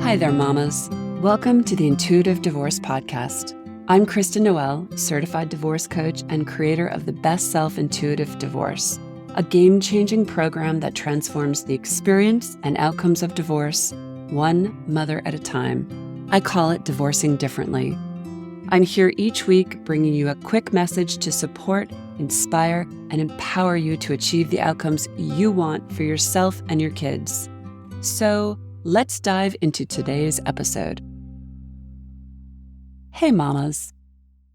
Hi there, mamas. Welcome to the Intuitive Divorce Podcast. I'm Kristen Noel, certified divorce coach and creator of the Best Self Intuitive Divorce, a game-changing program that transforms the experience and outcomes of divorce, one mother at a time. I call it Divorcing Differently. I'm here each week bringing you a quick message to support, inspire, and empower you to achieve the outcomes you want for yourself and your kids. So, let's dive into today's episode. Hey mamas.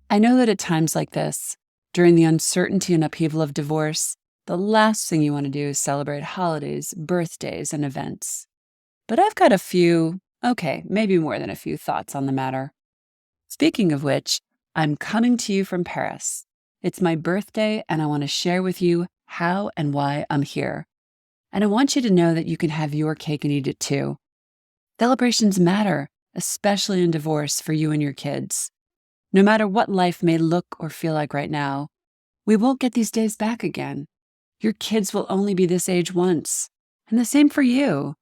I know that at times like this, during the uncertainty and upheaval of divorce, the last thing you want to do is celebrate holidays, birthdays, and events. But I've got a few, maybe more than a few thoughts on the matter. Speaking of which, I'm coming to you from Paris. It's my birthday and I want to share with you how and why I'm here. And I want you to know that you can have your cake and eat it too. Celebrations matter, especially in divorce for you and your kids. No matter what life may look or feel like right now, we won't get these days back again. Your kids will only be this age once, and the same for you.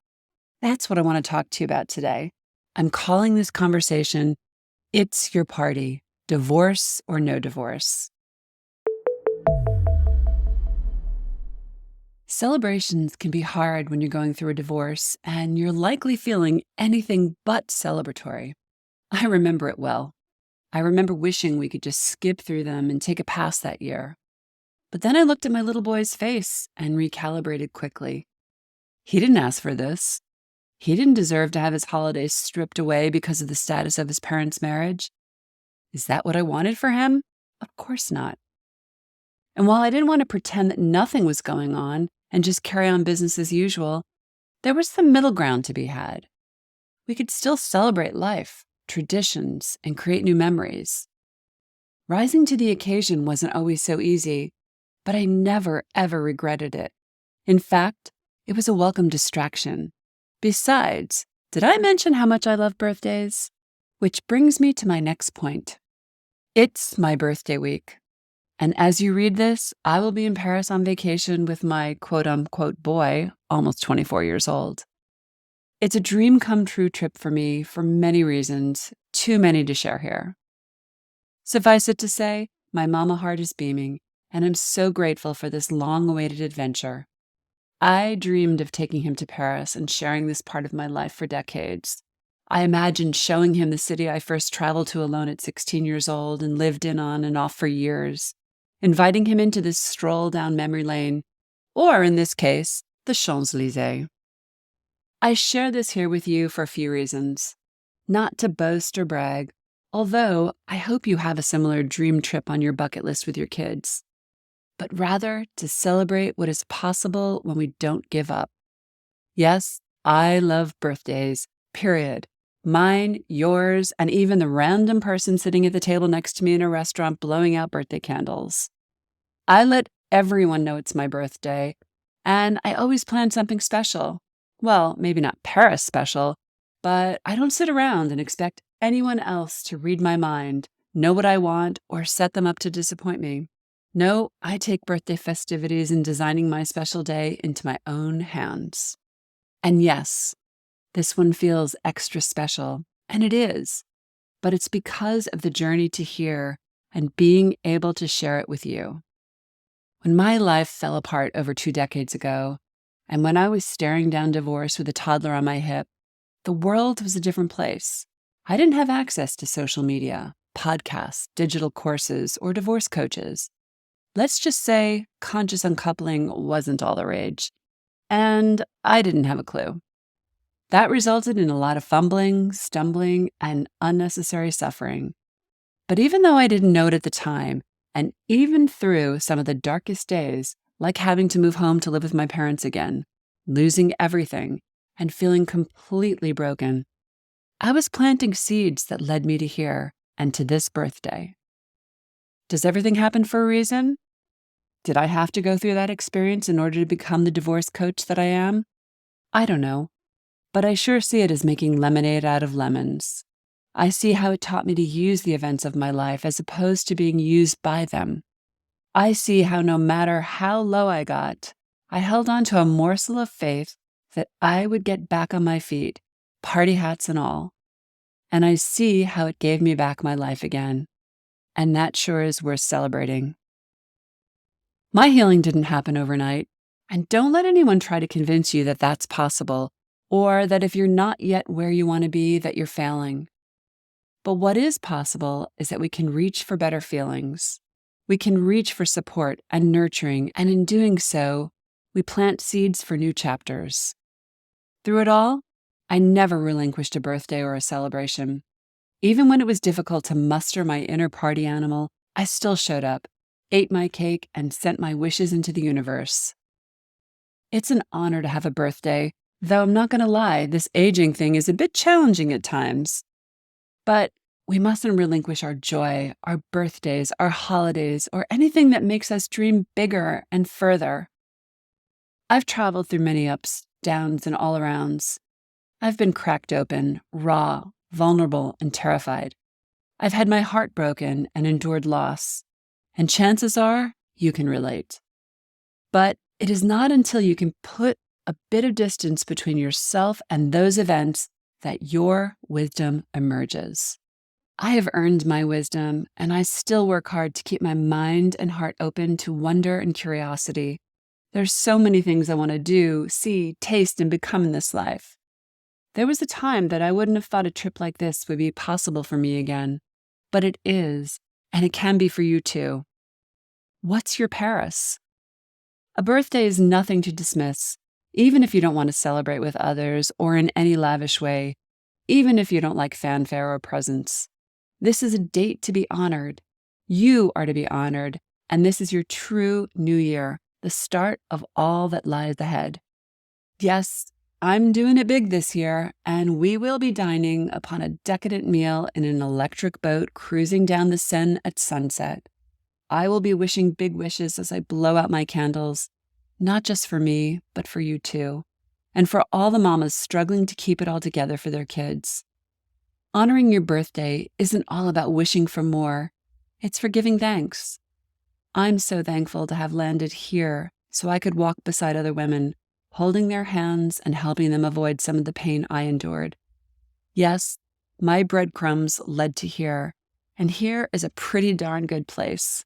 That's what I want to talk to you about today. I'm calling this conversation, It's Your Party, Divorce or No Divorce. Celebrations can be hard when you're going through a divorce and you're likely feeling anything but celebratory. I remember it well. I remember wishing we could just skip through them and take a pass that year. But then I looked at my little boy's face and recalibrated quickly. He didn't ask for this. He didn't deserve to have his holidays stripped away because of the status of his parents' marriage. Is that what I wanted for him? Of course not. And while I didn't want to pretend that nothing was going on and just carry on business as usual, there was some middle ground to be had. We could still celebrate life, traditions, and create new memories. Rising to the occasion wasn't always so easy, but I never, ever regretted it. In fact, it was a welcome distraction. Besides, did I mention how much I love birthdays? Which brings me to my next point. It's my birthday week. And as you read this, I will be in Paris on vacation with my quote-unquote boy, almost 24 years old. It's a dream come true trip for me for many reasons, too many to share here. Suffice it to say, my mama heart is beaming, and I'm so grateful for this long-awaited adventure. I dreamed of taking him to Paris and sharing this part of my life for decades. I imagined showing him the city I first traveled to alone at 16 years old and lived in on and off for years, inviting him into this stroll down memory lane, or in this case, the Champs-Élysées. I share this here with you for a few reasons. Not to boast or brag, although I hope you have a similar dream trip on your bucket list with your kids, but rather to celebrate what is possible when we don't give up. Yes, I love birthdays, period. Mine, yours, and even the random person sitting at the table next to me in a restaurant blowing out birthday candles. I let everyone know it's my birthday, and I always plan something special. Well, maybe not Paris special, but I don't sit around and expect anyone else to read my mind, know what I want, or set them up to disappoint me. No, I take birthday festivities and designing my special day into my own hands. And yes, this one feels extra special, and it is, but it's because of the journey to here and being able to share it with you. When my life fell apart over 2 decades ago, and when I was staring down divorce with a toddler on my hip, the world was a different place. I didn't have access to social media, podcasts, digital courses, or divorce coaches. Let's just say conscious uncoupling wasn't all the rage, and I didn't have a clue. That resulted in a lot of fumbling, stumbling, and unnecessary suffering. But even though I didn't know it at the time, and even through some of the darkest days, like having to move home to live with my parents again, losing everything, and feeling completely broken, I was planting seeds that led me to here and to this birthday. Does everything happen for a reason? Did I have to go through that experience in order to become the divorce coach that I am? I don't know. But I sure see it as making lemonade out of lemons. I see how it taught me to use the events of my life as opposed to being used by them. I see how no matter how low I got, I held on to a morsel of faith that I would get back on my feet, party hats and all. And I see how it gave me back my life again. And that sure is worth celebrating. My healing didn't happen overnight. And don't let anyone try to convince you that that's possible, or that if you're not yet where you want to be, that you're failing. But what is possible is that we can reach for better feelings. We can reach for support and nurturing, and in doing so, we plant seeds for new chapters. Through it all, I never relinquished a birthday or a celebration. Even when it was difficult to muster my inner party animal, I still showed up, ate my cake, and sent my wishes into the universe. It's an honor to have a birthday, though I'm not going to lie, this aging thing is a bit challenging at times. But we mustn't relinquish our joy, our birthdays, our holidays, or anything that makes us dream bigger and further. I've traveled through many ups, downs, and all-arounds. I've been cracked open, raw, vulnerable, and terrified. I've had my heart broken and endured loss. And chances are, you can relate. But it is not until you can put a bit of distance between yourself and those events that your wisdom emerges. I have earned my wisdom, and I still work hard to keep my mind and heart open to wonder and curiosity. There's so many things I want to do, see, taste, and become in this life. There was a time that I wouldn't have thought a trip like this would be possible for me again, but it is, and it can be for you too. What's your Paris? A birthday is nothing to dismiss, even if you don't want to celebrate with others or in any lavish way, even if you don't like fanfare or presents. This is a date to be honored. You are to be honored, and this is your true new year, the start of all that lies ahead. Yes, I'm doing it big this year, and we will be dining upon a decadent meal in an electric boat cruising down the Seine at sunset. I will be wishing big wishes as I blow out my candles, not just for me, but for you too, and for all the mamas struggling to keep it all together for their kids. Honoring your birthday isn't all about wishing for more. It's for giving thanks. I'm so thankful to have landed here so I could walk beside other women, holding their hands and helping them avoid some of the pain I endured. Yes, my breadcrumbs led to here, and here is a pretty darn good place.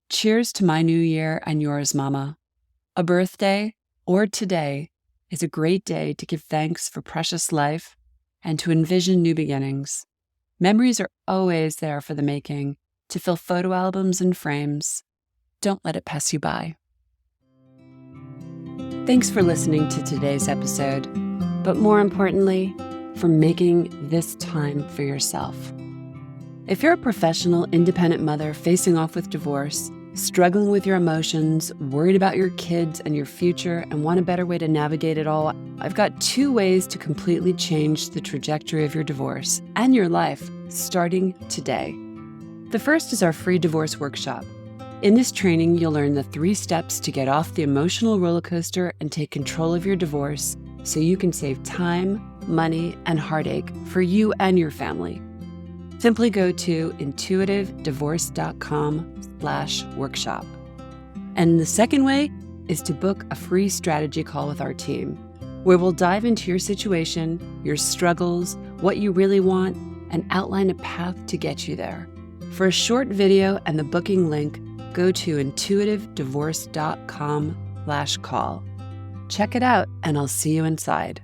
Cheers to my new year and yours, Mama. A birthday, or today, is a great day to give thanks for precious life and to envision new beginnings. Memories are always there for the making, to fill photo albums and frames. Don't let it pass you by. Thanks for listening to today's episode, but more importantly, for making this time for yourself. If you're a professional, independent mother facing off with divorce, struggling with your emotions, worried about your kids and your future, and want a better way to navigate it all, I've got 2 ways to completely change the trajectory of your divorce and your life starting today. The first is our free divorce workshop. In this training, you'll learn the 3 steps to get off the emotional roller coaster and take control of your divorce so you can save time, money, and heartache for you and your family. Simply go to intuitivedivorce.com/workshop. And the second way is to book a free strategy call with our team, where we'll dive into your situation, your struggles, what you really want, and outline a path to get you there. For a short video and the booking link, go to intuitivedivorce.com/call. Check it out, and I'll see you inside.